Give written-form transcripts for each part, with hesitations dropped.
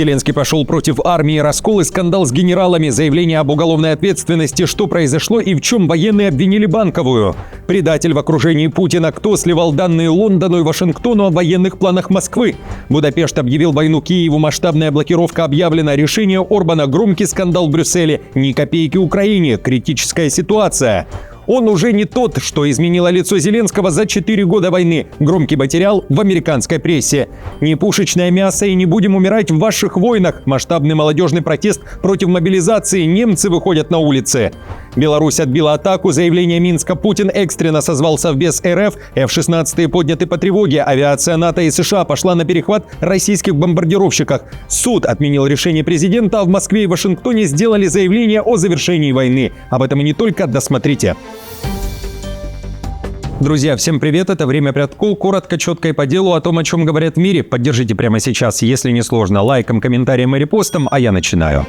Зеленский пошел против армии, раскол и скандал с генералами, заявление об уголовной ответственности, что произошло и в чем военные обвинили Банковую. Предатель в окружении Путина, кто сливал данные Лондону и Вашингтону о военных планах Москвы. Будапешт объявил войну Киеву, масштабная блокировка объявлена, решение Орбана, громкий скандал в Брюсселе, ни копейки Украине, критическая ситуация. Он уже не тот, что изменило лицо Зеленского за 4 года войны. Громкий материал в американской прессе. Не пушечное мясо и не будем умирать в ваших войнах. Масштабный молодежный протест против мобилизации. Немцы выходят на улицы. Беларусь отбила атаку. Заявление Минска. Путин экстренно созвал Совбез РФ. F-16 подняты по тревоге. Авиация НАТО и США пошла на перехват российских бомбардировщиков. Суд отменил решение президента, а в Москве и Вашингтоне сделали заявление о завершении войны. Об этом и не только. Досмотрите. Друзья, всем привет, это «Время Пряткул». Коротко, четко и по делу о том, о чем говорят в мире. Поддержите прямо сейчас, если не сложно, лайком, комментарием и репостом, а я начинаю.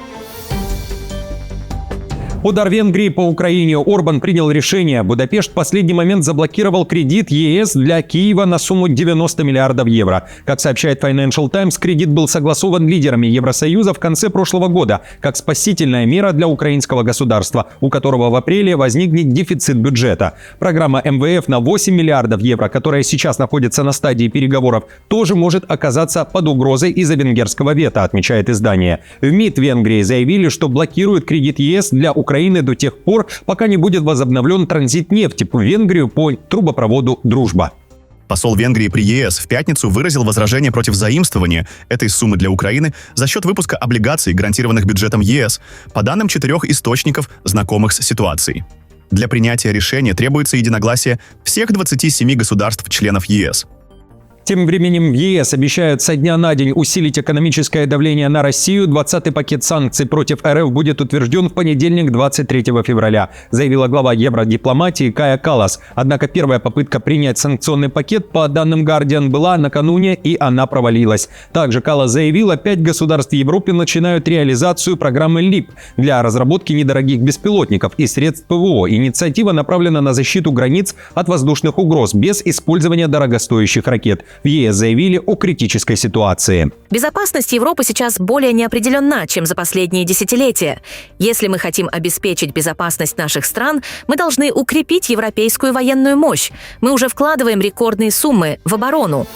Удар Венгрии по Украине. Орбан принял решение. Будапешт в последний момент заблокировал кредит ЕС для Киева на сумму 90 миллиардов евро. Как сообщает Financial Times, кредит был согласован лидерами Евросоюза в конце прошлого года как спасительная мера для украинского государства, у которого в апреле возникнет дефицит бюджета. Программа МВФ на 8 миллиардов евро, которая сейчас находится на стадии переговоров, тоже может оказаться под угрозой из-за венгерского вето, отмечает издание. В МИД Венгрии заявили, что блокируют кредит ЕС для Украины до тех пор, пока не будет возобновлен транзит нефти в Венгрию по трубопроводу «Дружба». Посол Венгрии при ЕС в пятницу выразил возражение против заимствования этой суммы для Украины за счет выпуска облигаций, гарантированных бюджетом ЕС, по данным 4 источников, знакомых с ситуацией. Для принятия решения требуется единогласие всех 27 государств-членов ЕС. Тем временем в ЕС обещают со дня на день усилить экономическое давление на Россию. 20-й пакет санкций против РФ будет утвержден в понедельник, 23 февраля, заявила глава евродипломатии Кая Каллас. Однако первая попытка принять санкционный пакет, по данным Guardian, была накануне, и она провалилась. Также Каллас заявила, 5 государств Европы начинают реализацию программы ЛИП для разработки недорогих беспилотников и средств ПВО. Инициатива направлена на защиту границ от воздушных угроз без использования дорогостоящих ракет. В ЕС заявили о критической ситуации. Безопасность Европы сейчас более неопределенна, чем за последние десятилетия. Если мы хотим обеспечить безопасность наших стран, мы должны укрепить европейскую военную мощь. Мы уже вкладываем рекордные суммы в оборону.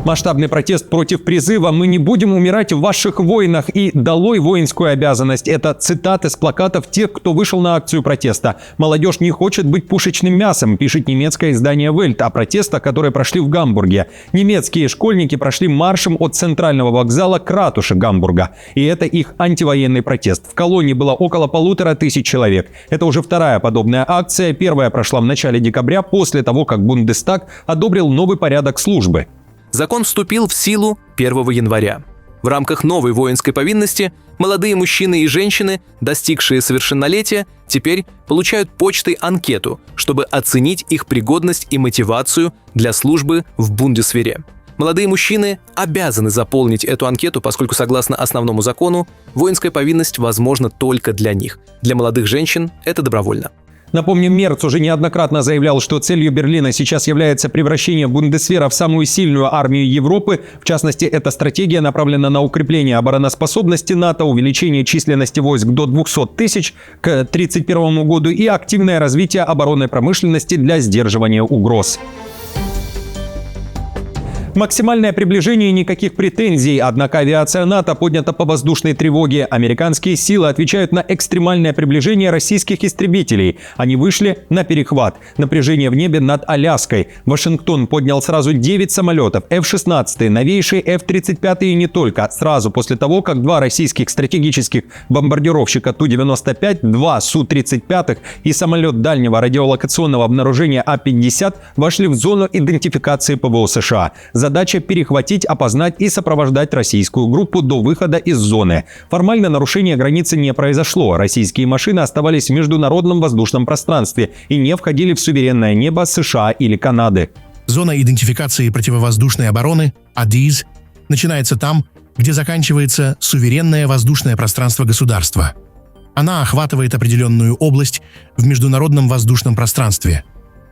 Масштабный протест против призыва «Мы не будем умирать в ваших войнах» и «Долой воинскую обязанность» – это цитаты с плакатов тех, кто вышел на акцию протеста. «Молодежь не хочет быть пушечным мясом», пишет немецкое издание Welt о протестах, которые прошли в Гамбурге. Немецкие школьники прошли маршем от центрального вокзала к ратуше Гамбурга. И это их антивоенный протест. В колонии было около 1500 человек. Это уже вторая подобная акция. Первая прошла в начале декабря, после того, как Бундестаг одобрил новый порядок службы. Закон вступил в силу 1 января. В рамках новой воинской повинности молодые мужчины и женщины, достигшие совершеннолетия, теперь получают почтой анкету, чтобы оценить их пригодность и мотивацию для службы в Бундесвере. Молодые мужчины обязаны заполнить эту анкету, поскольку, согласно основному закону, воинская повинность возможна только для них. Для молодых женщин это добровольно. Напомним, Мерц уже неоднократно заявлял, что целью Берлина сейчас является превращение Бундесвера в самую сильную армию Европы. В частности, эта стратегия направлена на укрепление обороноспособности НАТО, увеличение численности войск до 200 тысяч к 1931 году и активное развитие оборонной промышленности для сдерживания угроз. Максимальное приближение, никаких претензий. Однако авиация НАТО поднята по воздушной тревоге. Американские силы отвечают на экстремальное приближение российских истребителей. Они вышли на перехват. Напряжение в небе над Аляской. Вашингтон поднял сразу 9 самолетов F-16, новейшие F-35 и не только. Сразу после того, как 2 российских стратегических бомбардировщика Ту-95, 2 Су-35 и самолет дальнего радиолокационного обнаружения А-50 вошли в зону идентификации ПВО США. Задача – перехватить, опознать и сопровождать российскую группу до выхода из зоны. Формально нарушение границы не произошло. Российские машины оставались в международном воздушном пространстве и не входили в суверенное небо США или Канады. Зона идентификации противовоздушной обороны, АДИЗ, начинается там, где заканчивается суверенное воздушное пространство государства. Она охватывает определенную область в международном воздушном пространстве,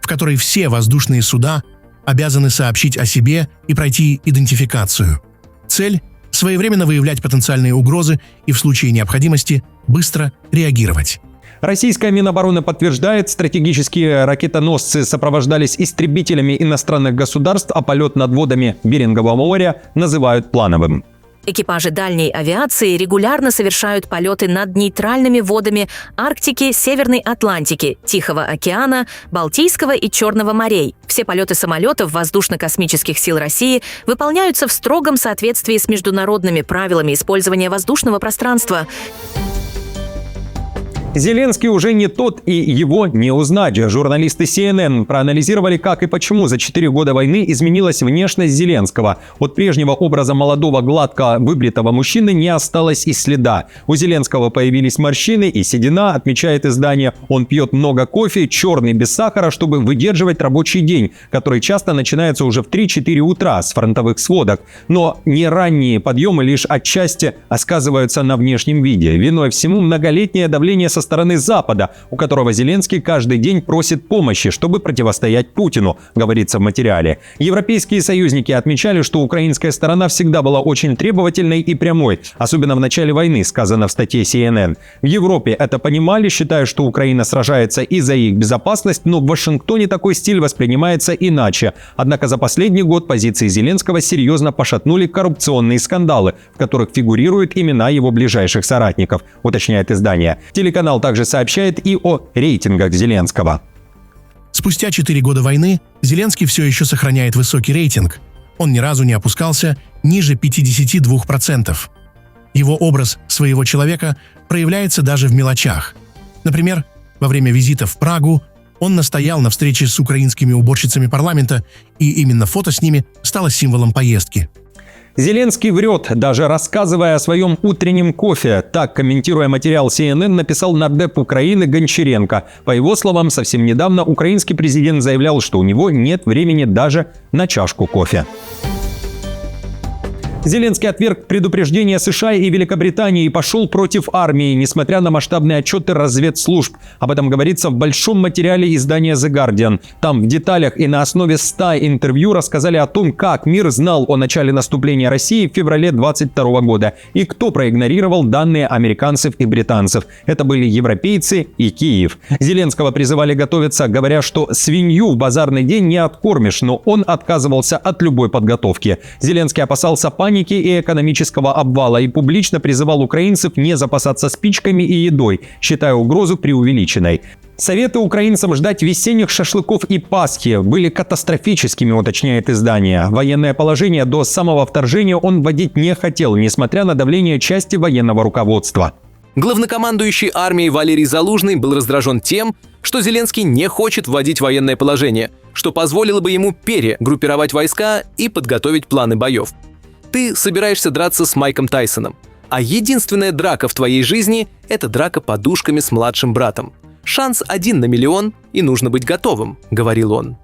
в которой все воздушные суда обязаны сообщить о себе и пройти идентификацию. Цель – своевременно выявлять потенциальные угрозы и в случае необходимости быстро реагировать. Российская Минобороны подтверждает, стратегические ракетоносцы сопровождались истребителями иностранных государств, а полет над водами Берингового моря называют плановым. Экипажи дальней авиации регулярно совершают полеты над нейтральными водами Арктики, Северной Атлантики, Тихого океана, Балтийского и Черного морей. Все полеты самолетов Воздушно-космических сил России выполняются в строгом соответствии с международными правилами использования воздушного пространства. Зеленский уже не тот, и его не узнать. Журналисты CNN проанализировали, как и почему за 4 года войны изменилась внешность Зеленского. От прежнего образа молодого, гладко выбритого мужчины не осталось и следа. У Зеленского появились морщины и седина, отмечает издание. Он пьет много кофе, черный, без сахара, чтобы выдерживать рабочий день, который часто начинается уже в 3-4 утра с фронтовых сводок. Но не ранние подъемы лишь отчасти сказываются на внешнем виде. Виной всему многолетнее давление со стороны Запада, у которого Зеленский каждый день просит помощи, чтобы противостоять Путину, говорится в материале. Европейские союзники отмечали, что украинская сторона всегда была очень требовательной и прямой, особенно в начале войны, сказано в статье CNN. В Европе это понимали, считая, что Украина сражается и за их безопасность, но в Вашингтоне такой стиль воспринимается иначе. Однако за последний год позиции Зеленского серьезно пошатнули коррупционные скандалы, в которых фигурируют имена его ближайших соратников, уточняет издание. Телеканал также сообщает и о рейтингах Зеленского. Спустя 4 года войны Зеленский все еще сохраняет высокий рейтинг. Он ни разу не опускался ниже 52%. Его образ своего человека проявляется даже в мелочах. Например, во время визита в Прагу он настоял на встрече с украинскими уборщицами парламента, и именно фото с ними стало символом поездки. Зеленский врет, даже рассказывая о своем утреннем кофе. Так, комментируя материал CNN, написал нардеп Украины Гончаренко. По его словам, совсем недавно украинский президент заявлял, что у него нет времени даже на чашку кофе. Зеленский отверг предупреждения США и Великобритании и пошел против армии, несмотря на масштабные отчеты разведслужб. Об этом говорится в большом материале издания The Guardian. Там в деталях и на основе 100 интервью рассказали о том, как мир знал о начале наступления России в феврале 2022 года и кто проигнорировал данные американцев и британцев. Это были европейцы и Киев. Зеленского призывали готовиться, говоря, что свинью в базарный день не откормишь, но он отказывался от любой подготовки. Зеленский опасался паники и экономического обвала и публично призывал украинцев не запасаться спичками и едой, считая угрозу преувеличенной. Советы украинцам ждать весенних шашлыков и Пасхи были катастрофическими, уточняет издание. Военное положение до самого вторжения он вводить не хотел, несмотря на давление части военного руководства. Главнокомандующий армией Валерий Залужный был раздражен тем, что Зеленский не хочет вводить военное положение, что позволило бы ему перегруппировать войска и подготовить планы боев. Ты собираешься драться с Майком Тайсоном, а единственная драка в твоей жизни – это драка подушками с младшим братом. Шанс 1 на миллион, и нужно быть готовым, говорил он.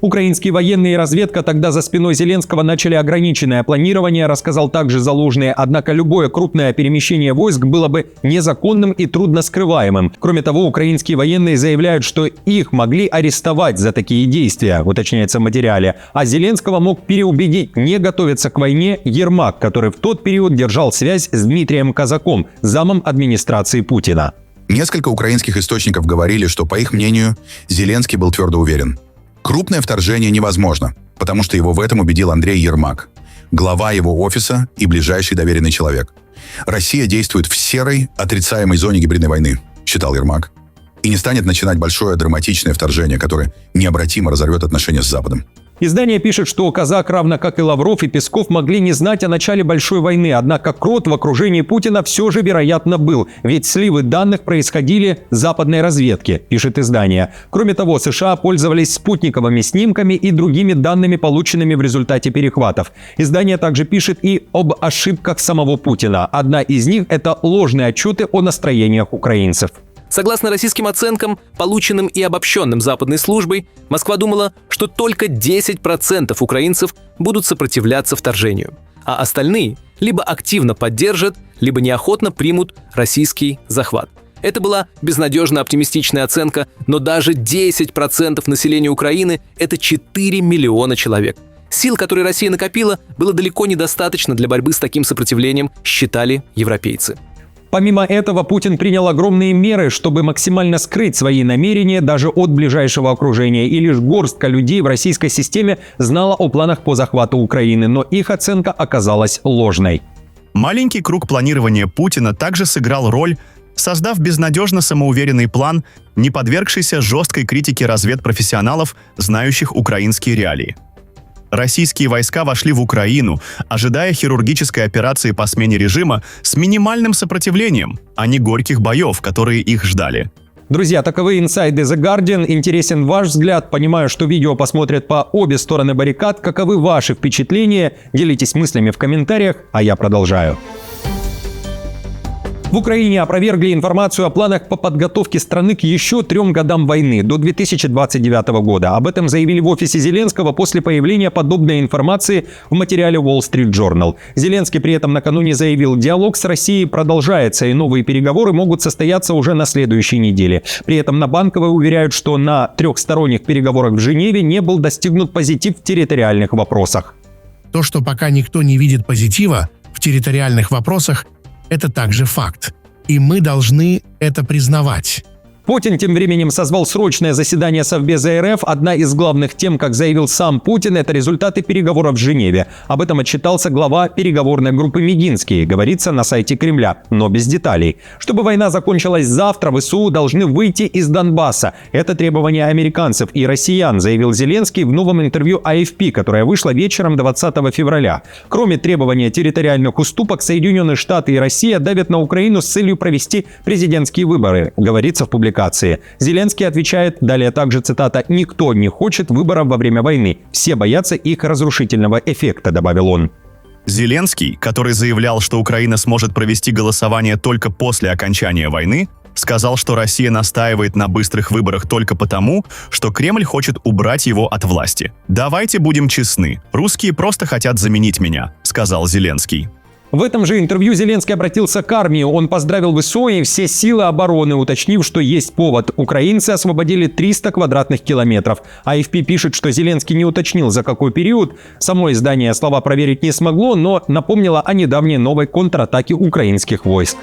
Украинские военные и разведка тогда за спиной Зеленского начали ограниченное планирование, рассказал также Залужный. Однако любое крупное перемещение войск было бы незаконным и трудно скрываемым. Кроме того, украинские военные заявляют, что их могли арестовать за такие действия, уточняется в материале. А Зеленского мог переубедить не готовиться к войне Ермак, который в тот период держал связь с Дмитрием Казаком, замом администрации Путина. Несколько украинских источников говорили, что, по их мнению, Зеленский был твердо уверен. Крупное вторжение невозможно, потому что его в этом убедил Андрей Ермак, глава его офиса и ближайший доверенный человек. Россия действует в серой, отрицаемой зоне гибридной войны, считал Ермак, и не станет начинать большое драматичное вторжение, которое необратимо разорвет отношения с Западом. Издание пишет, что Казак, равно как и Лавров и Песков, могли не знать о начале большой войны, однако крот в окружении Путина все же, вероятно, был, ведь сливы данных происходили западной разведки, пишет издание. Кроме того, США пользовались спутниковыми снимками и другими данными, полученными в результате перехватов. Издание также пишет и об ошибках самого Путина. Одна из них – это ложные отчеты о настроениях украинцев. Согласно российским оценкам, полученным и обобщенным западной службой, Москва думала, что только 10% украинцев будут сопротивляться вторжению, а остальные либо активно поддержат, либо неохотно примут российский захват. Это была безнадежно оптимистичная оценка, но даже 10% населения Украины – это 4 миллиона человек. Сил, которые Россия накопила, было далеко недостаточно для борьбы с таким сопротивлением, считали европейцы. Помимо этого, Путин принял огромные меры, чтобы максимально скрыть свои намерения даже от ближайшего окружения, и лишь горстка людей в российской системе знала о планах по захвату Украины, но их оценка оказалась ложной. Маленький круг планирования Путина также сыграл роль, создав безнадежно самоуверенный план, не подвергшийся жесткой критике разведпрофессионалов, знающих украинские реалии. Российские войска вошли в Украину, ожидая хирургической операции по смене режима с минимальным сопротивлением, а не горьких боев, которые их ждали. Друзья, таковы инсайды The Guardian. Интересен ваш взгляд. Понимаю, что видео посмотрят по обе стороны баррикад. Каковы ваши впечатления? Делитесь мыслями в комментариях, а я продолжаю. В Украине опровергли информацию о планах по подготовке страны к еще 3 годам войны, до 2029 года. Об этом заявили в офисе Зеленского после появления подобной информации в материале Wall Street Journal. Зеленский при этом накануне заявил, диалог с Россией продолжается, и новые переговоры могут состояться уже на следующей неделе. При этом на Банковой уверяют, что на трехсторонних переговорах в Женеве не был достигнут позитив в территориальных вопросах. То, что пока никто не видит позитива в территориальных вопросах, это также факт. И мы должны это признавать. Путин тем временем созвал срочное заседание Совбеза РФ. Одна из главных тем, как заявил сам Путин, это результаты переговоров в Женеве. Об этом отчитался глава переговорной группы Мединский, говорится на сайте Кремля, но без деталей. Чтобы война закончилась завтра, ВСУ должны выйти из Донбасса. Это требование американцев и россиян, заявил Зеленский в новом интервью AFP, которое вышло вечером 20 февраля. Кроме требования территориальных уступок, Соединенные Штаты и Россия давят на Украину с целью провести президентские выборы, говорится в публикации. Зеленский отвечает, далее также цитата, «Никто не хочет выборов во время войны. Все боятся их разрушительного эффекта», добавил он. Зеленский, который заявлял, что Украина сможет провести голосование только после окончания войны, сказал, что Россия настаивает на быстрых выборах только потому, что Кремль хочет убрать его от власти. «Давайте будем честны. Русские просто хотят заменить меня», — сказал Зеленский. В этом же интервью Зеленский обратился к армии. Он поздравил ВСУ и все силы обороны, уточнив, что есть повод. Украинцы освободили 300 квадратных километров. AFP пишет, что Зеленский не уточнил, за какой период. Само издание слова проверить не смогло, но напомнило о недавней новой контратаке украинских войск.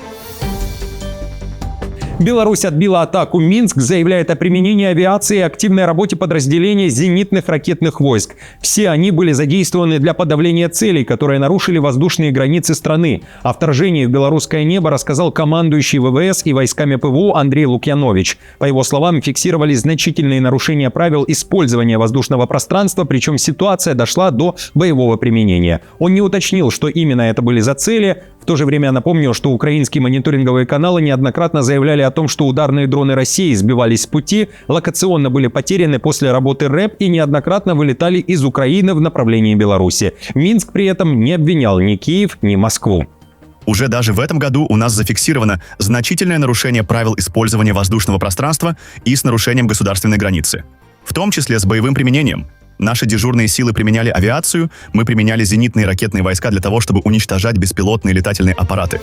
Беларусь отбила атаку. Минск заявляет о применении авиации и активной работе подразделений зенитных ракетных войск. Все они были задействованы для подавления целей, которые нарушили воздушные границы страны. О вторжении в белорусское небо рассказал командующий ВВС и войсками ПВО Андрей Лукьянович. По его словам, фиксировались значительные нарушения правил использования воздушного пространства, причем ситуация дошла до боевого применения. Он не уточнил, что именно это были за цели. В то же время напомнил, что украинские мониторинговые каналы неоднократно заявляли о том, что ударные дроны России сбивались с пути, локационно были потеряны после работы РЭП и неоднократно вылетали из Украины в направлении Беларуси. Минск при этом не обвинял ни Киев, ни Москву. Уже даже в этом году у нас зафиксировано значительное нарушение правил использования воздушного пространства и с нарушением государственной границы, в том числе с боевым применением. Наши дежурные силы применяли авиацию, мы применяли зенитные и ракетные войска для того, чтобы уничтожать беспилотные летательные аппараты.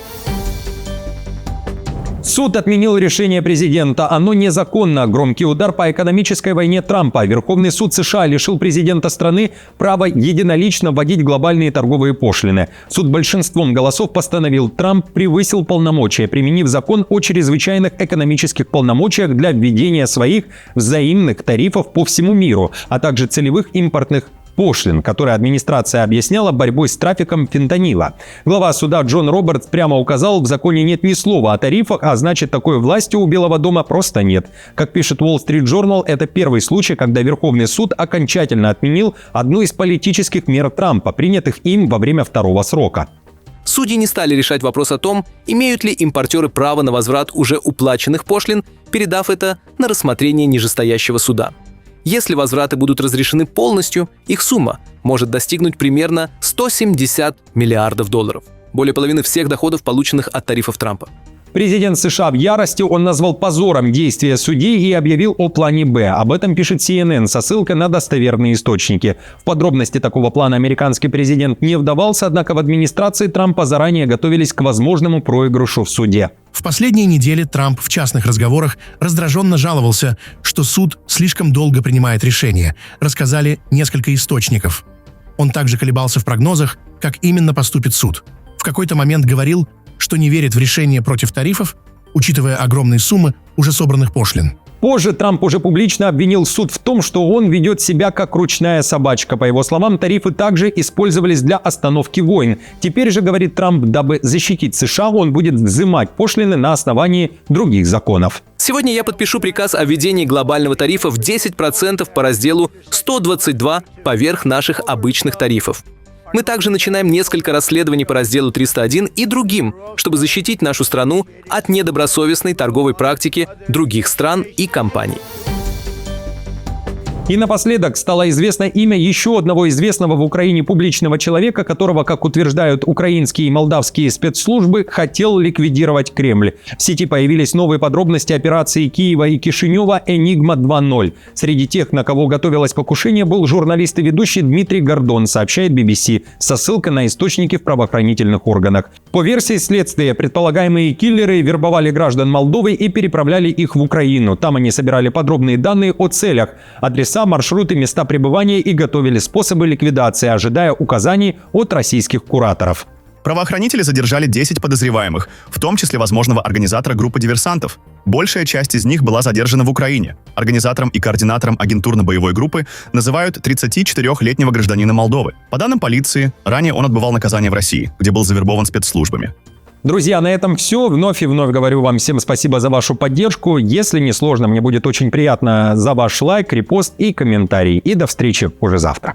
Суд отменил решение президента. Оно незаконно. Громкий удар по экономической войне Трампа. Верховный суд США лишил президента страны права единолично вводить глобальные торговые пошлины. Суд большинством голосов постановил, Трамп превысил полномочия, применив закон о чрезвычайных экономических полномочиях для введения своих взаимных тарифов по всему миру, а также целевых импортных пошлин, которые администрация объясняла борьбой с трафиком фентанила. Глава суда Джон Робертс прямо указал, в законе нет ни слова о тарифах, а значит, такой власти у Белого дома просто нет. Как пишет Wall Street Journal, это первый случай, когда Верховный суд окончательно отменил одну из политических мер Трампа, принятых им во время второго срока. Судьи не стали решать вопрос о том, имеют ли импортеры право на возврат уже уплаченных пошлин, передав это на рассмотрение нижестоящего суда. Если возвраты будут разрешены полностью, их сумма может достигнуть примерно 170 миллиардов долларов. Более половины всех доходов, полученных от тарифов Трампа. Президент США в ярости, он назвал позором действия судей и объявил о плане «Б». Об этом пишет CNN со ссылкой на достоверные источники. В подробности такого плана американский президент не вдавался, однако в администрации Трампа заранее готовились к возможному проигрышу в суде. В последние недели Трамп в частных разговорах раздраженно жаловался, что суд слишком долго принимает решения, рассказали несколько источников. Он также колебался в прогнозах, как именно поступит суд. В какой-то момент говорил, что не верит в решение против тарифов, учитывая огромные суммы уже собранных пошлин. Позже Трамп уже публично обвинил суд в том, что он ведет себя как ручная собачка. По его словам, тарифы также использовались для остановки войн. Теперь же, говорит Трамп, дабы защитить США, он будет взимать пошлины на основании других законов. Сегодня я подпишу приказ о введении глобального тарифа в 10% по разделу 122 поверх наших обычных тарифов. Мы также начинаем несколько расследований по разделу 301 и другим, чтобы защитить нашу страну от недобросовестной торговой практики других стран и компаний. И напоследок стало известно имя еще одного известного в Украине публичного человека, которого, как утверждают украинские и молдавские спецслужбы, хотел ликвидировать Кремль. В сети появились новые подробности операции Киева и Кишинева «Энигма 2.0». Среди тех, на кого готовилось покушение, был журналист и ведущий Дмитрий Гордон, сообщает BBC, со ссылкой на источники в правоохранительных органах. По версии следствия, предполагаемые киллеры вербовали граждан Молдовы и переправляли их в Украину. Там они собирали подробные данные о целях, адреса, маршруты, места пребывания и готовили способы ликвидации, ожидая указаний от российских кураторов. Правоохранители задержали 10 подозреваемых, в том числе возможного организатора группы диверсантов. Большая часть из них была задержана в Украине. Организатором и координатором агентурно-боевой группы называют 34-летнего гражданина Молдовы. По данным полиции, ранее он отбывал наказание в России, где был завербован спецслужбами. Друзья, на этом все. Вновь и вновь говорю вам всем спасибо за вашу поддержку. Если не сложно, мне будет очень приятно за ваш лайк, репост и комментарий. И до встречи уже завтра.